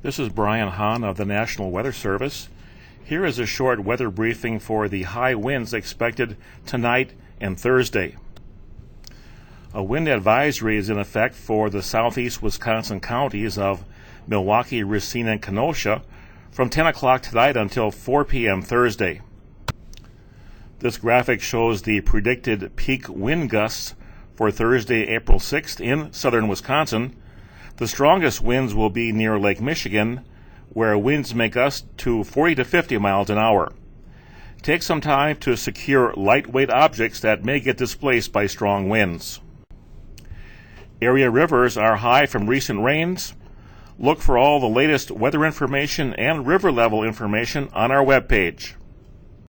This is Brian Hahn of the National Weather Service. Here is a short weather briefing for the high winds expected tonight and Thursday. A wind advisory is in effect for the southeast Wisconsin counties of Milwaukee, Racine, and Kenosha from 10 o'clock tonight until 4 p.m. Thursday. This graphic shows the predicted peak wind gusts for Thursday, April 6th in southern Wisconsin. The strongest winds will be near Lake Michigan, where winds may gust to 40 to 50 miles an hour. Take some time to secure lightweight objects that may get displaced by strong winds. Area rivers are high from recent rains. Look for all the latest weather information and river level information on our webpage.